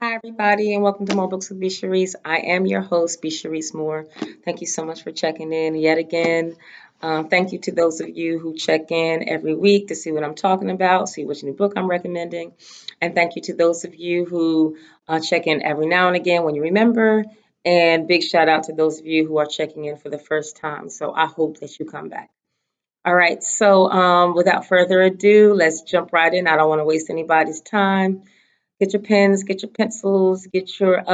Hi, everybody, and welcome to More Books with B. Sharice. I am your host, B. Sharice Moore. Thank you so much for checking in yet again. Thank you to those of you who check in every week to see what I'm talking about, see which new book I'm recommending. And thank you to those of you who check in every now and again when you remember. And big shout out to those of you who are checking in for the first time. So I hope that you come back. All right, so without further ado, let's jump right in. I don't want to waste anybody's time. Get your pens, get your pencils, get your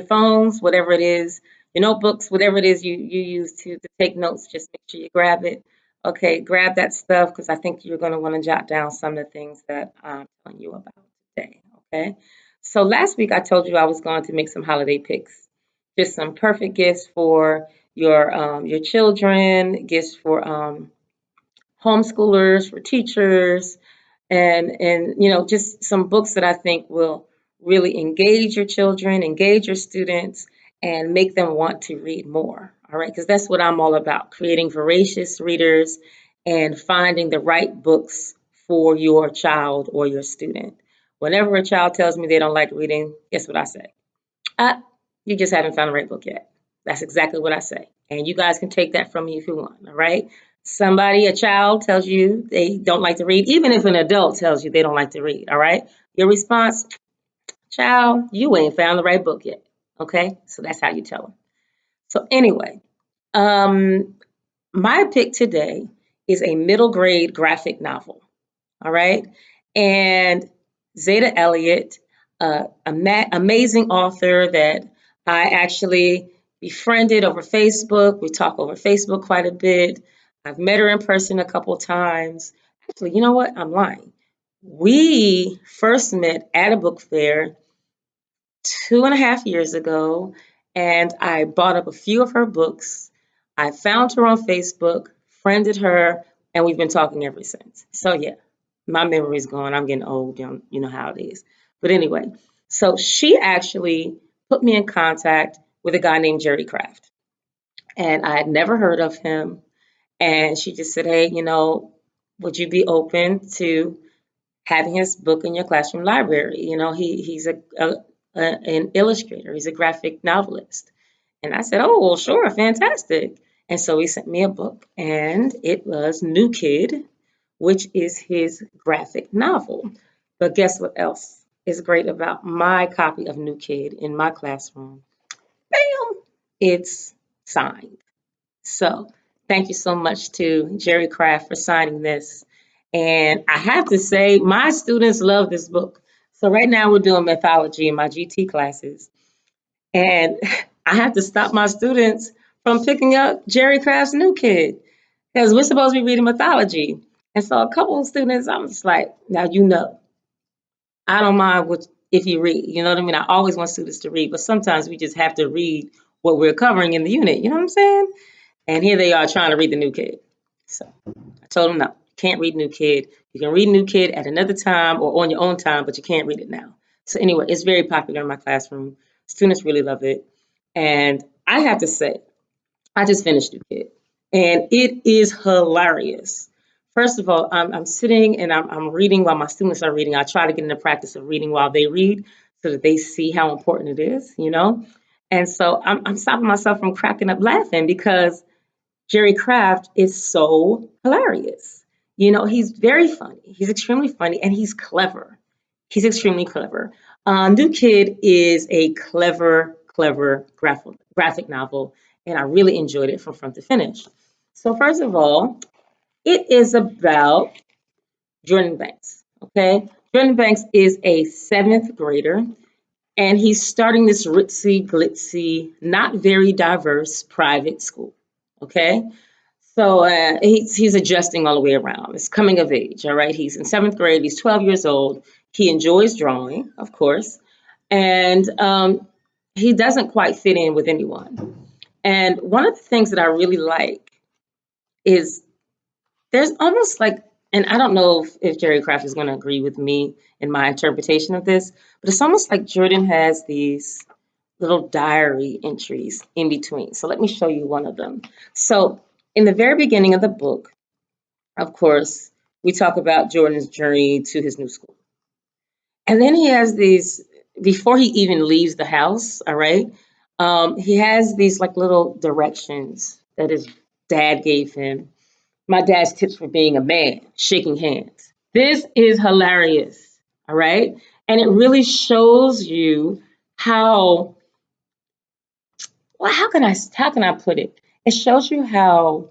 phones, whatever it is, your notebooks, whatever it is you use to take notes. Just make sure you grab it. Okay, grab that stuff because I think you're going to want to jot down some of the things that I'm telling you about today. Okay, so last week I told you I was going to make some holiday picks, just some perfect gifts for your children, gifts for homeschoolers, for teachers, and just some books that I think will really engage your children, engage your students, and make them want to read more. All right, because that's what I'm all about, creating voracious readers and finding the right books for your child or your student. Whenever a child tells me they don't like reading, guess what I say? Ah, you just haven't found the right book yet. That's exactly what I say. And you guys can take that from me if you want, all right? Somebody, a child, tells you they don't like to read, even if an adult tells you they don't like to read, all right? Your response, child, you ain't found the right book yet, okay? So that's how you tell them. So, anyway, um, my pick today is a middle grade graphic novel, all right? And Zeta Elliott, amazing author that I actually befriended over Facebook. We talk over Facebook quite a bit. I've met her in person a couple times. Actually, you know what? I'm lying. We first met at a book fair 2.5 years ago, and I bought up a few of her books. I found her on Facebook, friended her, and we've been talking ever since. So yeah, my memory's gone. I'm getting old, you know how it is. But anyway, so she actually put me in contact with a guy named Jerry Craft, and I had never heard of him. And she just said, "Hey, would you be open to having his book in your classroom library?" He's an illustrator. He's a graphic novelist. And I said, "Oh, well, sure, fantastic." And so he sent me a book, and it was New Kid, which is his graphic novel. But guess what else is great about my copy of New Kid in my classroom? Bam! It's signed. So thank you so much to Jerry Craft for signing this. And I have to say, my students love this book. So right now we're doing mythology in my GT classes. And I have to stop my students from picking up Jerry Craft's New Kid because we're supposed to be reading mythology. And so a couple of students, I'm just like, now I don't mind what if you read. You know what I mean? I always want students to read, but sometimes we just have to read what we're covering in the unit. You know what I'm saying? And here they are trying to read the New Kid. So I told them, no, you can't read New Kid. You can read New Kid at another time or on your own time, but you can't read it now. So anyway, it's very popular in my classroom. Students really love it. And I have to say, I just finished New Kid, and it is hilarious. First of all, I'm sitting and I'm reading while my students are reading. I try to get in the practice of reading while they read so that they see how important it is. And so I'm stopping myself from cracking up laughing because Jerry Craft is so hilarious. He's very funny. He's extremely funny and he's clever. He's extremely clever. New Kid is a clever graphic novel, and I really enjoyed it from front to finish. So, first of all, it is about Jordan Banks. Okay. Jordan Banks is a seventh grader, and he's starting this ritzy, glitzy, not very diverse private school. Okay. So he's adjusting all the way around. It's coming of age, all right? He's in seventh grade. He's 12 years old. He enjoys drawing, of course, and he doesn't quite fit in with anyone. And one of the things that I really like is there's almost like, and I don't know if Jerry Craft is going to agree with me in my interpretation of this, but it's almost like Jordan has these little diary entries in between. So let me show you one of them. So in the very beginning of the book, of course, we talk about Jordan's journey to his new school. And then he has these before he even leaves the house, all right, he has these like little directions that his dad gave him. My dad's tips for being a man, shaking hands. This is hilarious, all right? And it really shows you how, well, how can I put it? It shows you how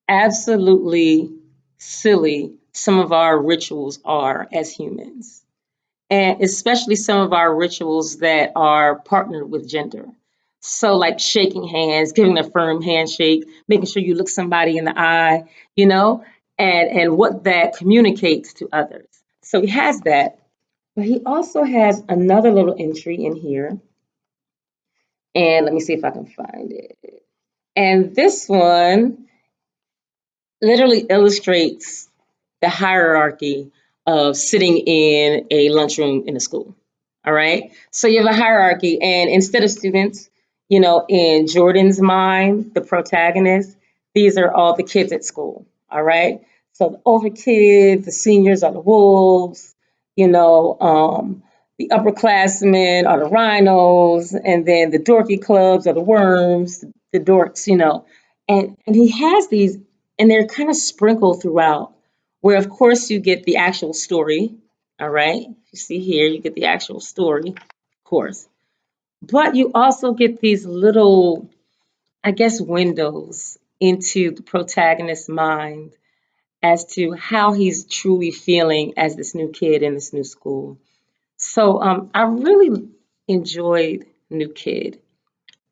absolutely silly some of our rituals are as humans, and especially some of our rituals that are partnered with gender. So, like shaking hands, giving a firm handshake, making sure you look somebody in the eye, you know, and what that communicates to others. So he has that, but he also has another little entry in here, and let me see if I can find it. And this one literally illustrates the hierarchy of sitting in a lunchroom in a school. All right. So you have a hierarchy, and instead of students, in Jordan's mind, the protagonist, these are all the kids at school. All right. So the older kids, the seniors are the wolves, you know, um, the upperclassmen are the rhinos, and then the dorky clubs are the worms, the dorks, and he has these, and they're kind of sprinkled throughout, where of course you get the actual story. All right, you see here, you get the actual story, of course, but you also get these little, I guess, windows into the protagonist's mind as to how he's truly feeling as this new kid in this new school. So I really enjoyed New Kid.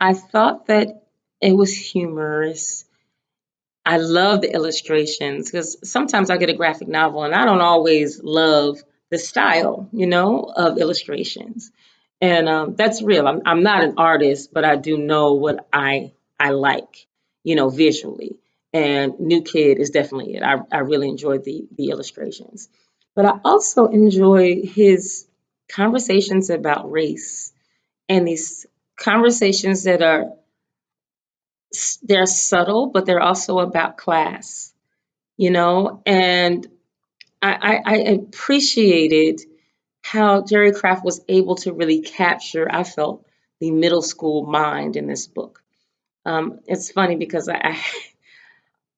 I thought that it was humorous. I love the illustrations because sometimes I get a graphic novel and I don't always love the style, of illustrations. And that's real. I'm not an artist, but I do know what I like, visually. And New Kid is definitely it. I really enjoyed the illustrations. But I also enjoy his conversations about race and these conversations that they're subtle, but they're also about class, and I appreciated how Jerry Craft was able to really capture, I felt, the middle school mind in this book. It's funny because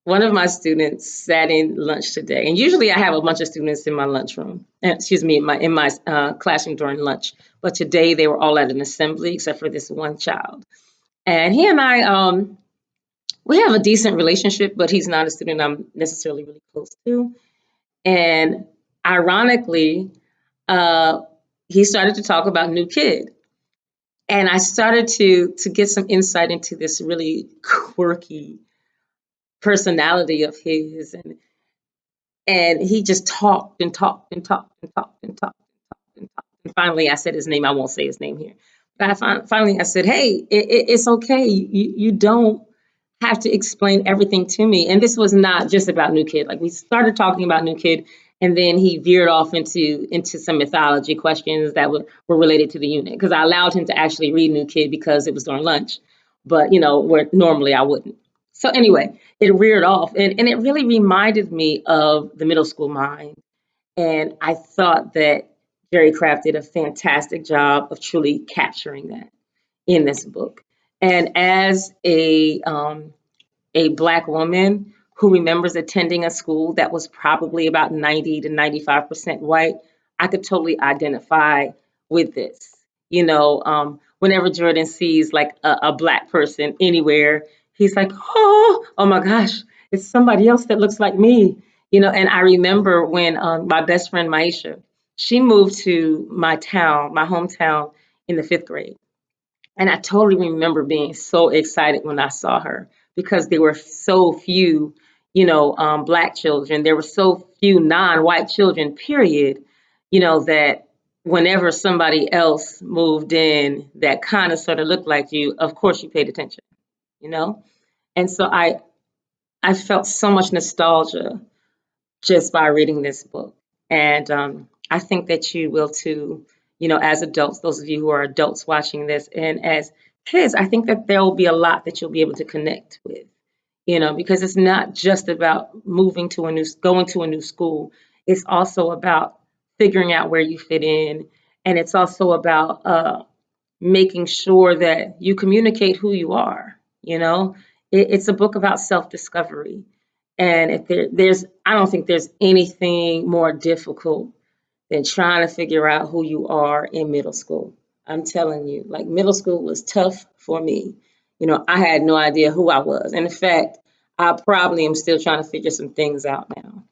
one of my students sat in lunch today, and usually I have a bunch of students in my lunchroom, excuse me, in my classroom during lunch. But today they were all at an assembly except for this one child, and he and I, we have a decent relationship, but he's not a student I'm necessarily really close to. And ironically, uh, he started to talk about New Kid, and I started to get some insight into this really quirky personality of his, and he just talked and talked and talked and talked and talked and talked. And finally, I said his name. I won't say his name here, but finally I said, "Hey, it's okay. You don't have to explain everything to me." And this was not just about New Kid. Like we started talking about New Kid, and then he veered off into some mythology questions that were related to the unit. Because I allowed him to actually read New Kid because it was during lunch, but where normally I wouldn't. So anyway, it reared off, and it really reminded me of the middle school mind. And I thought that Jerry Craft did a fantastic job of truly capturing that in this book. And as a Black woman who remembers attending a school that was probably about 90 to 95% white, I could totally identify with this. Whenever Jordan sees like a Black person anywhere, he's like, oh my gosh, it's somebody else that looks like me. And I remember when my best friend Maisha, she moved to my hometown in the fifth grade. And I totally remember being so excited when I saw her because there were so few, Black children. There were so few non-white children, period, that whenever somebody else moved in that kind of sort of looked like you, of course you paid attention, you know? And so I felt so much nostalgia just by reading this book. And I think that you will too, as adults, those of you who are adults watching this, and as kids, I think that there will be a lot that you'll be able to connect with, because it's not just about going to a new school. It's also about figuring out where you fit in And it's also about making sure that you communicate who you are. You know, it's a book about self-discovery. And if there's, I don't think there's anything more difficult than trying to figure out who you are in middle school. I'm telling you, like middle school was tough for me. You know, I had no idea who I was. And in fact, I probably am still trying to figure some things out now.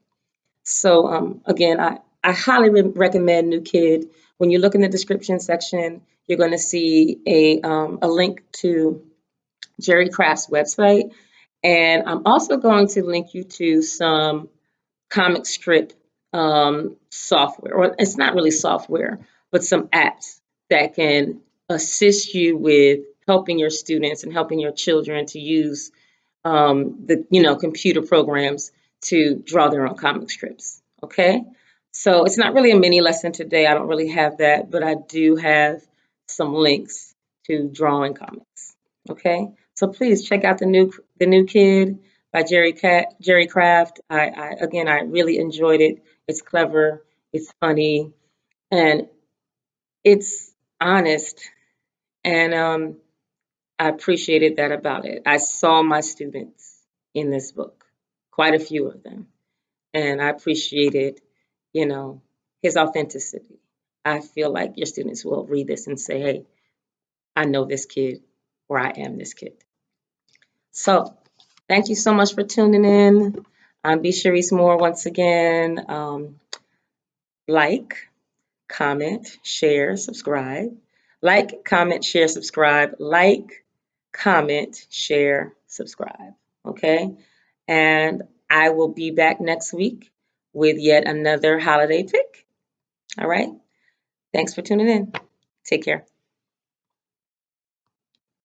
So again, I highly recommend New Kid. When you look in the description section, you're going to see a link to Jerry Craft's website. And I'm also going to link you to some comic strip software, or it's not really software, but some apps that can assist you with helping your students and helping your children to use the computer programs to draw their own comic strips. Okay, so it's not really a mini lesson today. I don't really have that, but I do have some links to drawing comics. Okay, so please check out the new kid by Jerry Craft. I again, I really enjoyed it. It's clever, it's funny, and it's honest. And I appreciated that about it. I saw my students in this book, quite a few of them, and I appreciated, you know, his authenticity. I feel like your students will read this and say, "Hey, I know this kid, or I am this kid." So, thank you so much for tuning in. I'm B. Sharice Moore once again. Like, comment, share, subscribe. Like, comment, share, subscribe. Like, comment, share, subscribe. Okay. And I will be back next week with yet another holiday pick. All right. Thanks for tuning in. Take care.